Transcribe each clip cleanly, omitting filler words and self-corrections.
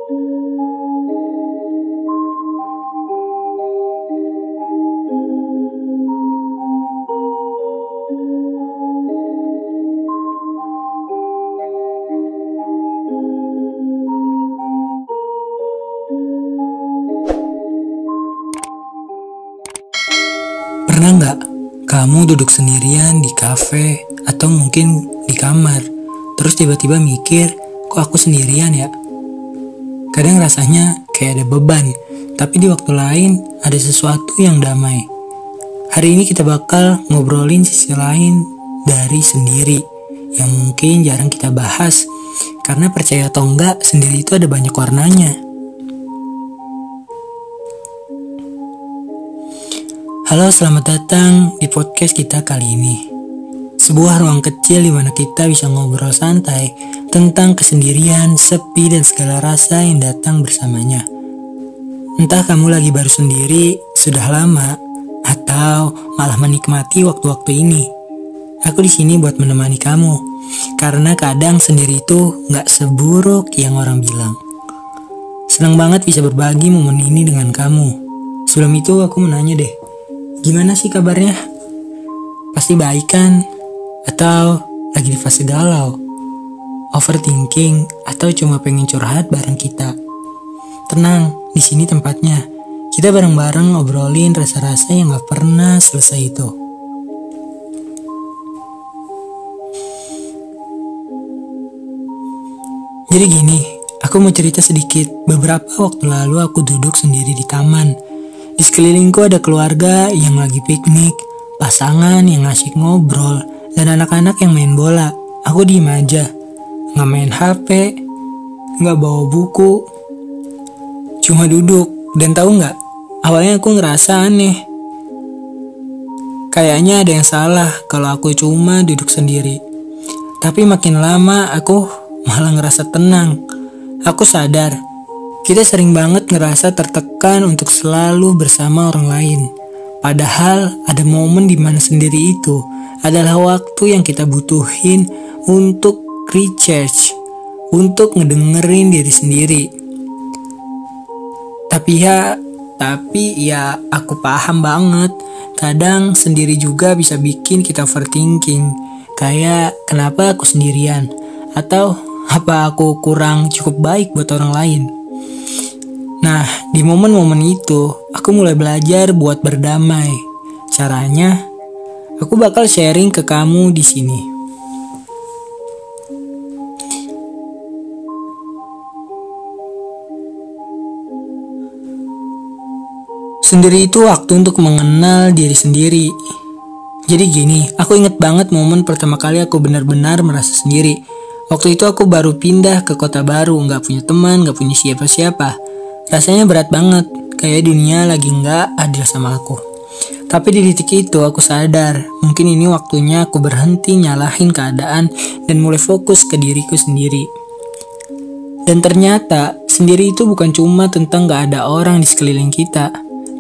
Pernah nggak kamu duduk sendirian di kafe atau mungkin di kamar, terus tiba-tiba mikir, kok aku sendirian ya? Kadang rasanya kayak ada beban, tapi di waktu lain ada sesuatu yang damai. Hari ini kita bakal ngobrolin sisi lain dari sendiri, yang mungkin jarang kita bahas, karena percaya atau enggak, sendiri itu ada banyak warnanya. Halo, selamat datang di podcast kita kali ini. Sebuah ruang kecil di mana kita bisa ngobrol santai tentang kesendirian, sepi, dan segala rasa yang datang bersamanya. Entah kamu lagi baru sendiri, sudah lama, atau malah menikmati waktu-waktu ini. Aku di sini buat menemani kamu, karena kadang sendiri itu gak seburuk yang orang bilang. Senang banget bisa berbagi momen ini dengan kamu. Sebelum itu aku mau nanya deh, gimana sih kabarnya? Pasti baik kan? Atau lagi di fase galau? Overthinking? Atau cuma pengen curhat bareng kita? Tenang, di sini tempatnya. Kita bareng-bareng ngobrolin rasa-rasa yang gak pernah selesai itu. Jadi gini, aku mau cerita sedikit. Beberapa waktu lalu aku duduk sendiri di taman. Di sekelilingku ada keluarga yang lagi piknik, pasangan yang asik ngobrol, dan anak-anak yang main bola. Aku diem aja, gak main HP, gak bawa buku, cuma duduk. Dan tahu gak, awalnya aku ngerasa aneh. Kayaknya ada yang salah kalau aku cuma duduk sendiri. Tapi makin lama aku malah ngerasa tenang. Aku sadar, kita sering banget ngerasa tertekan untuk selalu bersama orang lain. Padahal ada momen di mana sendiri itu adalah waktu yang kita butuhin untuk recharge, untuk ngedengerin diri sendiri. Tapi ya aku paham banget, kadang sendiri juga bisa bikin kita overthinking. Kayak kenapa aku sendirian? Atau apa aku kurang cukup baik buat orang lain? Nah, di momen-momen itu, aku mulai belajar buat berdamai. Caranya, aku bakal sharing ke kamu di sini. Sendiri itu waktu untuk mengenal diri sendiri. Jadi gini, aku inget banget momen pertama kali aku benar-benar merasa sendiri. Waktu itu aku baru pindah ke kota baru, gak punya teman, gak punya siapa-siapa. Rasanya berat banget, kayak dunia lagi gak adil sama aku. Tapi di titik itu aku sadar, mungkin ini waktunya aku berhenti nyalahin keadaan dan mulai fokus ke diriku sendiri. Dan ternyata, sendiri itu bukan cuma tentang gak ada orang di sekeliling kita.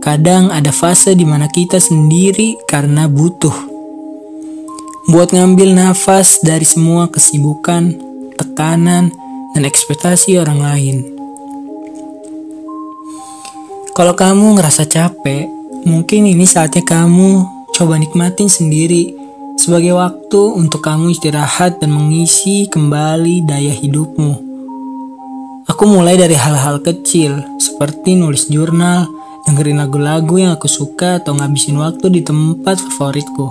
Kadang ada fase dimana kita sendiri karena butuh. Buat ngambil nafas dari semua kesibukan, tekanan, dan ekspektasi orang lain. Kalau kamu ngerasa capek, mungkin ini saatnya kamu coba nikmatin sendiri sebagai waktu untuk kamu istirahat dan mengisi kembali daya hidupmu. Aku mulai dari hal-hal kecil seperti nulis jurnal, dengerin lagu-lagu yang aku suka, atau ngabisin waktu di tempat favoritku.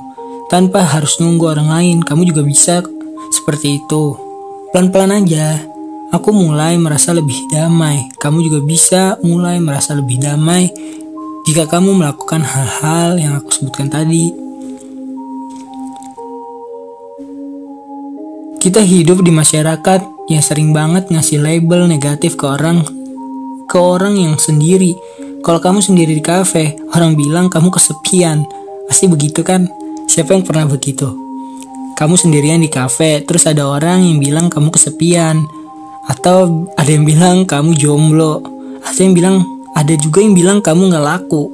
Tanpa harus nunggu orang lain, kamu juga bisa seperti itu. Pelan-pelan aja. Aku mulai merasa lebih damai. Kamu juga bisa mulai merasa lebih damai jika kamu melakukan hal-hal yang aku sebutkan tadi. Kita hidup di masyarakat yang sering banget ngasih label negatif ke orang yang sendiri. Kalau kamu sendiri di kafe, orang bilang kamu kesepian. Pasti begitu kan? Siapa yang pernah begitu? Kamu sendirian di kafe, terus ada orang yang bilang kamu kesepian. Atau ada yang bilang kamu jomblo. Ada juga yang bilang kamu gak laku.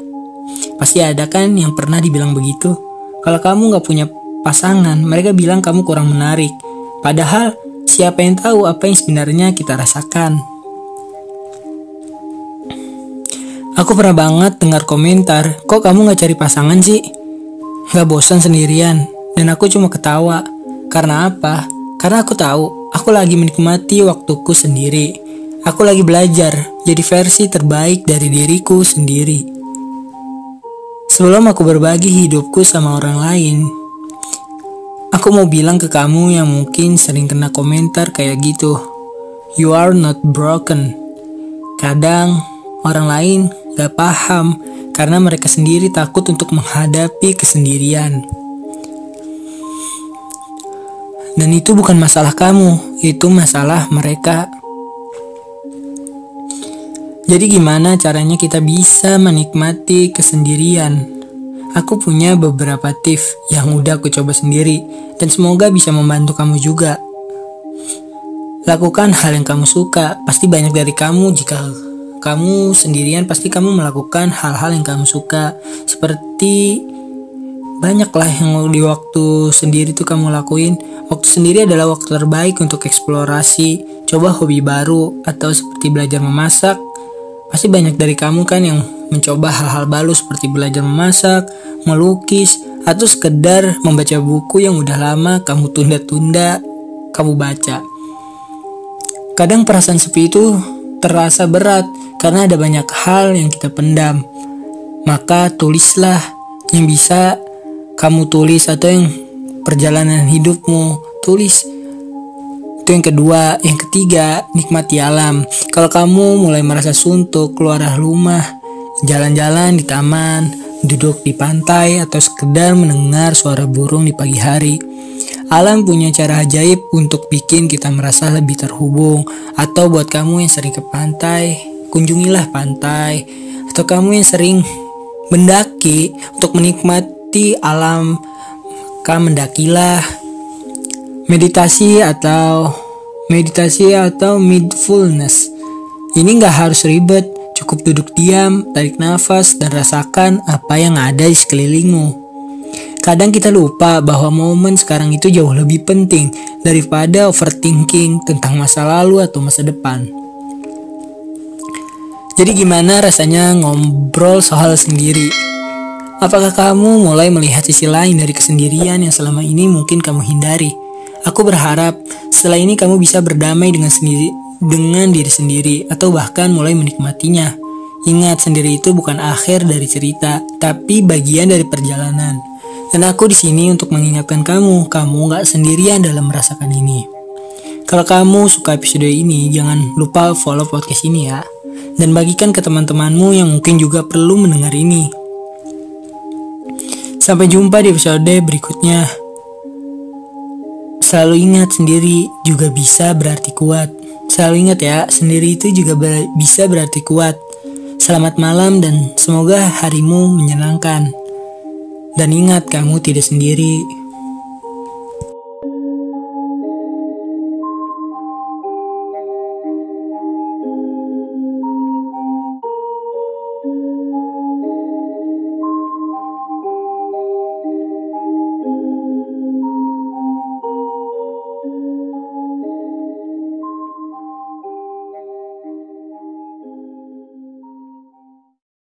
Pasti ada kan yang pernah dibilang begitu. Kalau kamu gak punya pasangan, mereka bilang kamu kurang menarik. Padahal siapa yang tahu apa yang sebenarnya kita rasakan. Aku pernah banget dengar komentar, kok kamu gak cari pasangan sih? Gak bosan sendirian? Dan aku cuma ketawa. Karena apa? Karena aku tahu, aku lagi menikmati waktuku sendiri. Aku lagi belajar, jadi versi terbaik dari diriku sendiri. Sebelum aku berbagi hidupku sama orang lain, aku mau bilang ke kamu yang mungkin sering kena komentar kayak gitu. You are not broken. Kadang orang lain gak paham karena mereka sendiri takut untuk menghadapi kesendirian. Dan itu bukan masalah kamu, itu masalah mereka. Jadi gimana caranya kita bisa menikmati kesendirian? Aku punya beberapa tips yang udah aku coba sendiri dan semoga bisa membantu kamu juga. Lakukan hal yang kamu suka. Pasti banyak dari kamu, jika kamu sendirian pasti kamu melakukan hal-hal yang kamu suka. Seperti banyaklah yang di waktu sendiri tuh kamu lakuin. Waktu sendiri adalah waktu terbaik untuk eksplorasi, coba hobi baru, atau seperti belajar memasak. Pasti banyak dari kamu kan yang mencoba hal-hal baru seperti belajar memasak, melukis, atau sekedar membaca buku yang udah lama kamu tunda-tunda kamu baca. Kadang perasaan sepi itu terasa berat karena ada banyak hal yang kita pendam. Maka tulislah yang bisa kamu tulis, atau yang perjalanan hidupmu tulis. Itu yang kedua. Yang ketiga, nikmati alam. Kalau kamu mulai merasa suntuk, keluar rumah, jalan-jalan di taman, duduk di pantai, atau sekedar mendengar suara burung di pagi hari. Alam punya cara ajaib untuk bikin kita merasa lebih terhubung. Atau buat kamu yang sering ke pantai, kunjungilah pantai. Atau kamu yang sering mendaki, untuk menikmati alam, maka mendakilah. Meditasi atau mindfulness. Ini gak harus ribet, cukup duduk diam, tarik nafas, dan rasakan apa yang ada di sekelilingmu. Kadang kita lupa bahwa momen sekarang itu jauh lebih penting daripada overthinking tentang masa lalu atau masa depan. Jadi gimana rasanya ngobrol soal sendiri? Apakah kamu mulai melihat sisi lain dari kesendirian yang selama ini mungkin kamu hindari? Aku berharap setelah ini kamu bisa berdamai dengan diri sendiri, atau bahkan mulai menikmatinya. Ingat, sendiri itu bukan akhir dari cerita, tapi bagian dari perjalanan. Dan aku di sini untuk mengingatkan kamu gak sendirian dalam merasakan ini. Kalau kamu suka episode ini, jangan lupa follow podcast ini ya. Dan bagikan ke teman-temanmu yang mungkin juga perlu mendengar ini. Sampai jumpa di episode berikutnya. Selalu ingat, sendiri juga bisa berarti kuat. Selalu ingat ya, sendiri itu juga bisa berarti kuat. Selamat malam dan semoga harimu menyenangkan. Dan ingat, kamu tidak sendiri.